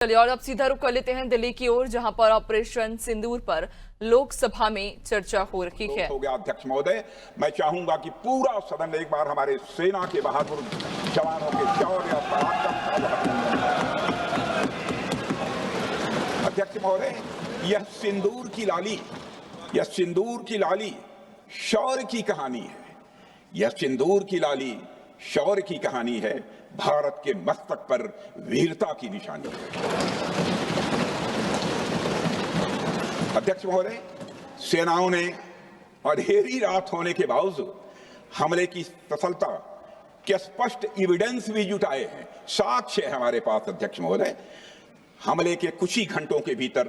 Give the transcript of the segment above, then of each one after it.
चलिए और अब सीधा रुख कर लेते हैं दिल्ली की ओर, जहां पर ऑपरेशन सिंदूर पर लोकसभा में चर्चा हो रही है। हो गया अध्यक्ष महोदय, मैं चाहूंगा कि पूरा सदन एक बार हमारे सेना के बहादुर जवानों के शौर्य और पराक्रम का अभिनंदन करे। अध्यक्ष महोदय, यह सिंदूर की लाली शौर्य की कहानी है। यह सिंदूर की लाली शौर्य की कहानी है, भारत के मस्तक पर वीरता की निशानी है। अध्यक्ष महोदय, सेनाओं ने अंधेरी रात होने के बावजूद हमले की सफलता के स्पष्ट एविडेंस भी जुटाए हैं, साक्ष्य है हमारे पास। अध्यक्ष महोदय, हमले के कुछ ही घंटों के भीतर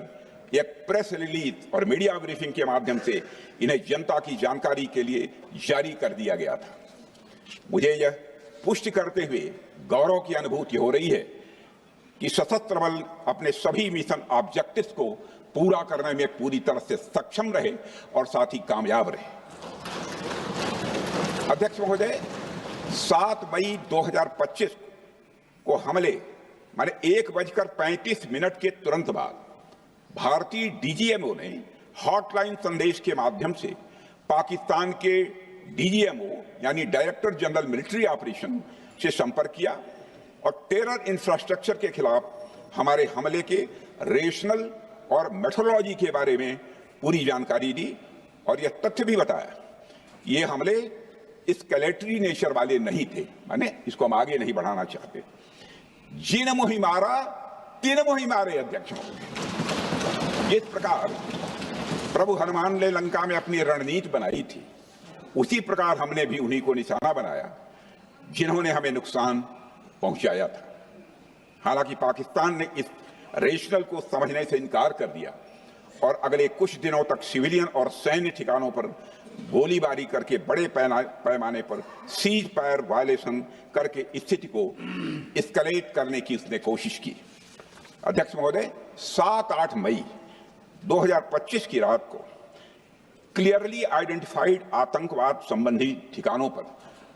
एक प्रेस रिलीज और मीडिया ब्रीफिंग के माध्यम से इन्हें जनता की जानकारी के लिए जारी कर दिया गया था। मुझे यह पुष्टि करते हुए गौरव की अनुभूति हो रही है कि सशस्त्र बल अपने सभी मिशन ऑब्जेक्टिव्स को पूरा करने में पूरी तरह से सक्षम रहे और साथ ही कामयाब रहे। अध्यक्ष महोदय, 7 मई 2025 को हमले माने 1:35 के तुरंत बाद भारतीय डीजीएमओ ने हॉटलाइन संदेश के माध्यम से पाकिस्तान के डीजीएमओ यानी डायरेक्टर जनरल मिलिट्री ऑपरेशन से संपर्क किया और टेरर इंफ्रास्ट्रक्चर के खिलाफ हमारे हमले के रेशनल और मेथोडोलॉजी के बारे में पूरी जानकारी दी और यह तथ्य भी बताया कि ये हमले एस्केलेटरी नेचर वाले नहीं थे, माने इसको हम आगे नहीं बढ़ाना चाहते। जिन मोहि मारा तीन मोहि मारे। अध्यक्ष महोदय, जिस प्रकार प्रभु हनुमान ने लंका में अपनी रणनीति बनाई थी, उसी प्रकार हमने भी उन्हीं को निशाना बनाया जिन्होंने हमें नुकसान पहुंचाया था। हालांकि पाकिस्तान ने इस रेशनल को समझने से इनकार कर दिया और अगले कुछ दिनों तक सिविलियन और सैन्य ठिकानों पर गोलीबारी करके बड़े पैमाने पर सीज फायर वायलेशन करके स्थिति को एस्केलेट करने की उसने कोशिश की। अध्यक्ष महोदय, 7-8 मई 2025 की रात को क्लियरली आइडेंटिफाइड आतंकवाद संबंधी ठिकानों पर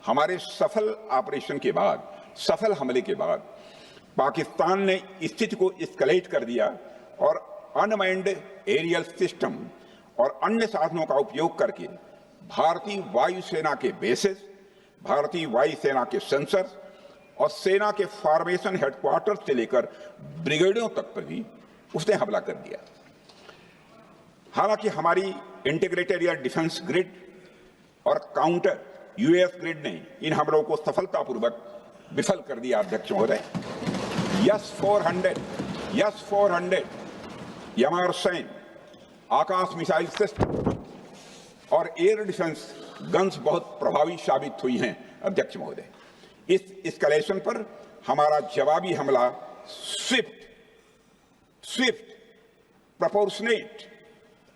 हमारे सफल ऑपरेशन के बाद, सफल हमले के बाद पाकिस्तान ने स्थिति को एस्केलेट कर दिया और अनमैन्ड एरियल सिस्टम और अन्य साधनों का उपयोग करके भारतीय वायुसेना के बेसेस, भारतीय वायुसेना के सेंसर्स और सेना के फॉर्मेशन हेडक्वार्टर से लेकर ब्रिगेडों तक पर भी उसने हमला कर दिया। हालांकि हमारी इंटीग्रेटेड एयर डिफेंस ग्रिड और काउंटर यूएस ग्रिड ने इन हमलों को सफलतापूर्वक विफल कर दिया। अध्यक्ष महोदय, यस-400 यमारसैन आकाश मिसाइल सिस्टम और एयर डिफेंस गन्स बहुत प्रभावी साबित हुई हैं। अध्यक्ष महोदय, इस एस्केलेशन पर हमारा जवाबी हमला स्विफ्ट, प्रोपोर्शनेट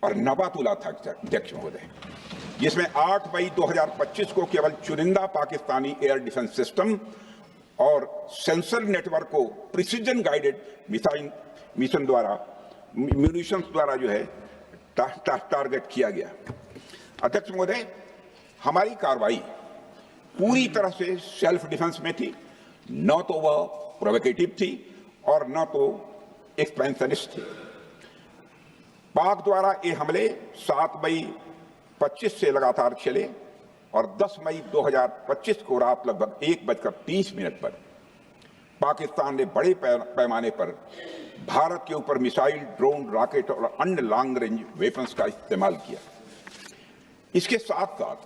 और नबातुला था। अध्यक्ष महोदय, जिसमें 8 मई 2025 को केवल चुनिंदा पाकिस्तानी एयर डिफेंस सिस्टम और सेंसर नेटवर्क को प्रिसीजन गाइडेड मिशन द्वारा म्यूनिशंस द्वारा जो है टारगेट किया गया। अध्यक्ष महोदय, हमारी कार्रवाई पूरी तरह से सेल्फ डिफेंस में थी, न तो वह प्रोवोकेटिव थी और न तो एक्सपेंशनिस्ट थी। पाक द्वारा ये हमले 7 मई 25 से लगातार चले और 10 मई 2025 को रात लगभग 1:30 पर पाकिस्तान ने बड़े पैमाने पर भारत के ऊपर मिसाइल, ड्रोन, रॉकेट और अन्य लॉन्ग रेंज वेपन्स का इस्तेमाल किया। इसके साथ साथ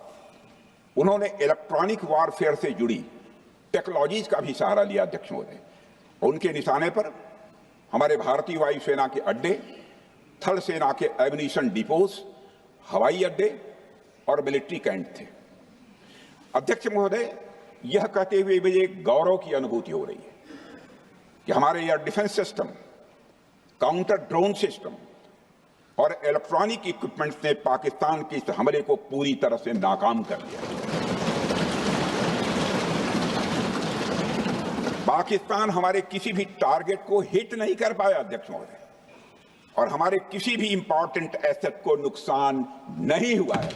उन्होंने इलेक्ट्रॉनिक वॉरफेयर से जुड़ी टेक्नोलॉजीज का भी सहारा लिया। अध्यक्ष महोदय, उनके निशाने पर हमारे भारतीय वायुसेना के अड्डे, थल सेना के एम्यूनिशन डिपोज, हवाई अड्डे और मिलिट्री कैंट थे। अध्यक्ष महोदय, यह कहते हुए मुझे गौरव की अनुभूति हो रही है कि हमारे air defence system, counter drone system और इलेक्ट्रॉनिक इक्विपमेंट्स ने पाकिस्तान के इस हमले को पूरी तरह से नाकाम कर दिया। पाकिस्तान हमारे किसी भी टारगेट को हिट नहीं कर पाया। अध्यक्ष महोदय, और हमारे किसी भी इंपॉर्टेंट एसेट को नुकसान नहीं हुआ है।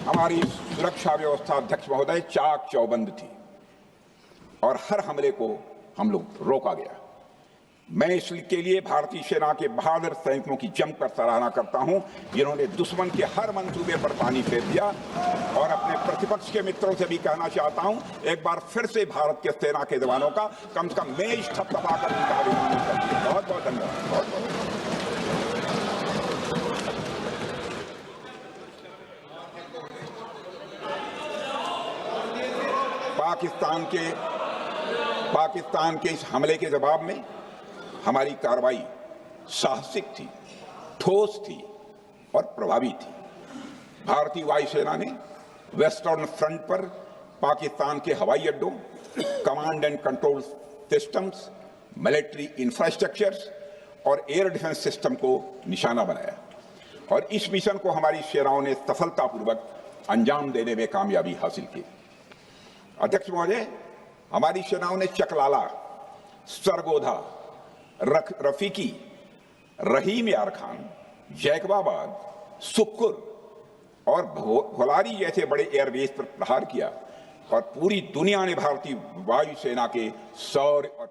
हमारी सुरक्षा व्यवस्था, अध्यक्ष महोदय, चाक चौबंद थी और हर हमले को हम लोग रोका गया। मैं इसके लिए भारतीय सेना के बहादुर सैनिकों की जमकर सराहना करता हूं, जिन्होंने दुश्मन के हर मंसूबे पर पानी फेर दिया। और अपने प्रतिपक्ष के मित्रों से भी कहना चाहता हूं, एक बार फिर से भारत के सेना के जवानों का कम से कम मेज थपथपाकर उनका अभिनंदन करिए। बहुत बहुत धन्यवाद। बहुत बहुत पाकिस्तान के इस हमले के जवाब में हमारी कार्रवाई साहसिक थी, ठोस थी और प्रभावी थी। भारतीय वायुसेना ने वेस्टर्न फ्रंट पर पाकिस्तान के हवाई अड्डों, command and control systems, military infrastructures और एयर डिफेंस सिस्टम को निशाना बनाया और इस मिशन को हमारी सेनाओं ने सफलतापूर्वक अंजाम देने में कामयाबी हासिल की। अध्यक्ष महोदय, हमारी सेनाओं ने चकलाला, सरगोधा, रफीकी, रहीम यार खान, जैकबाबाद, सुक्कुर और भोलारी जैसे बड़े एयरबेस पर प्रहार किया और पूरी दुनिया ने भारतीय वायुसेना के शौर्य और